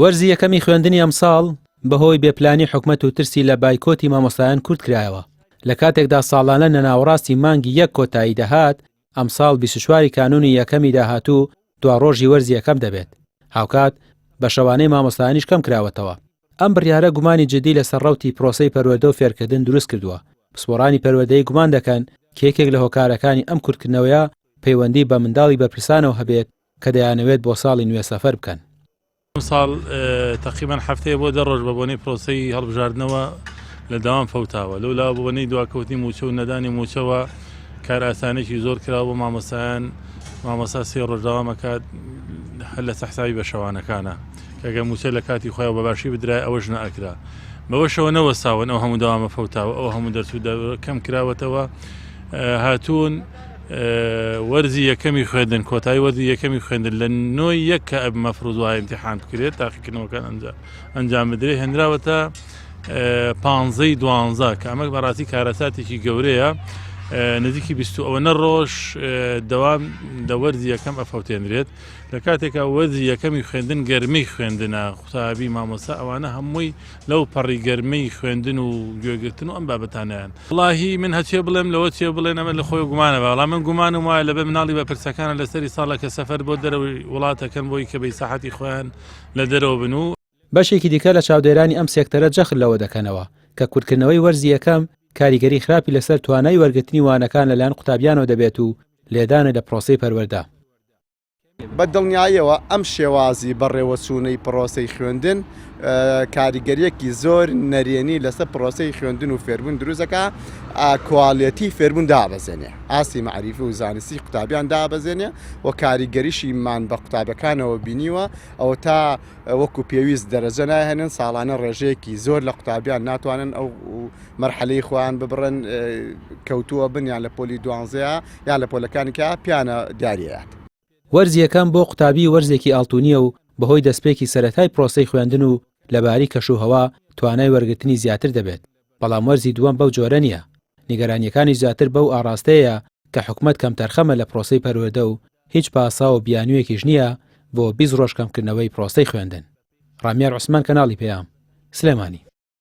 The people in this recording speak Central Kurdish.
وەرزی یەکەمی خوێندنی ئەم ساڵ بەهۆی بێپلانی حکومەت و ترسی لە بایکۆتی مامۆستایان کورت کرایەوە. لە کاتێکدا ساڵانە نەناوەڕاستی مانگی یەک کۆتایی دەهات، ئەم ساڵ 24 کانونی یەکەمی داهاتوو دوا ڕۆژی وەرزی یەکەم دەبێت. هاوکات بە شەوانەی مامۆستایانیش کەم کراوەتەوە. ئەم بڕیارە گومانی جدی لە سەرڕەوتی پرۆسەی پەروەردە و فێرکردن دروست کردووە. پسپۆڕانی پەروەردەی گومان دەکەن کە یەکێک لە هۆکارەکانی ئەم کورتکردنەوەیە پەیوەندی بە منداڵی بەرپرسانەوە هەبێت کە دەیانەوێت بۆ ساڵی نوێ سەفەر بکەن. ساڵ تقریبان هەفتەیە بۆ 10 ڕۆژ بە بۆنەی پرۆسەی هەڵبژاردنەوە لە داوام فەوتاوە. لەولا بۆنەی دواکەوتنی موچە و نەدانی موچەوە کار ئاسانێکی زۆر کراوە بۆ مامۆستایان. مامۆستا 3 ڕۆژ داوامەکات هەر لە سەحساوی بە شەوانەکانە کەگە موچە لە کاتی خۆیان بە باشی بدرای ئەوەش نەئەکرا. بەوەشەوە نەوەستاون ئەو هەموو داوامە فەوتاوە، ئەو هەموو دەرچوو کەم کراوەتەوە. هاتوون وەرزی یەکەمی خوێندن، کۆتایی وەرزی یەکەمی خوێندن لە 9 کە مەفروض وایە ئیمتیحان بکرێت، تاقیکردنەوەکان ئەنجام بدرێت، هێنراوەتە 15-12 کە ئەمە بەڕاستی کارەساتێکی گەورەیە. نزیکی 20 ڕۆژ دەوام لە وەرزی یەکەم ئەفەوتێنرێت. لە کاتێکا وەرزی یەکەمی خوێندن گەرمەی خوێندنە، قوتابی مامۆستا ئەوانە هەمووی لەو پەڕی گەرمەی خوێندن و گوێگرتن و ئەم بابەتانیان. وڵاهی من هەچێ بڵێم لەوە چێ بڵێن ئەمە لە خۆی گومانە، بەڵام من گومانم وایە لەبێ مناڵی بەرپرسەکانە لەسەری ساڵە کە سەفەر بۆ دەرەوەی وڵاتەکەن بۆی کە بەی ساحەتی خۆیان لە دەرەوە بن. و بەشێکی دیکە لە چاودێرانی ئەم سێکتەرە جەخت لەوە دەکەنەوە کە کورتکردنەوەی وەرزی یەکەم کاریگەری خراپی لەسەر توانای وەرگرتنی وانەکان لەلایەن قوتابیانەوە دەبێت و لێدانە لە پرۆسەی پەروەردە. بە دڵنیاییەوە ئەم شێوازی بەڕێوەچوونەی پرۆسەی خوێندن کاریگەریەکی زۆر نەرێنی لەسەر پرۆسەی خوێندن و فێربوون دروستەکە، کواڵیەتی فێربوون دابەزێنێ، ئاسی مەعریفی و زانستی قوتابیان دابەزێنێ و کاریگەریشیمان بە قوتابەکانەوە بینیوە ئەو تا وەکو پێویست دەرەجە ناهێنن. ساڵانە ڕێژەیەکی زۆر لە قوتابیان ناتوانن ئەو مەرحەلەی خۆیان ببڕن کەوتووە بن یان لە پۆلی 12 یان لە پۆلەکانیکە پیانە دیارەیەات. وەرزی یەکەم بۆ قوتابی وەرزێکی ئاڵتوونیە و بەهۆی دەستپێکی سەرەتای پرۆسەی خوێندن و لەباری کەشوهەوا توانای وەرگرتنی زیاتر دەبێت. بەڵام وەرزی دووەم بەو جۆرە نییە. نیگەرانیەکانی زیاتر بەو ئاڕاستەیە کە حکومەت کەم تەرخەمە لە پرۆسەی پەروەردە و هیچ پاسا و بیانوویەکیش نییە بۆ 20 ڕۆژ کەمکردنەوەی پرۆسەی خوێندن. ڕامیار عوسمان، کەناڵی پێام، سلێمانی.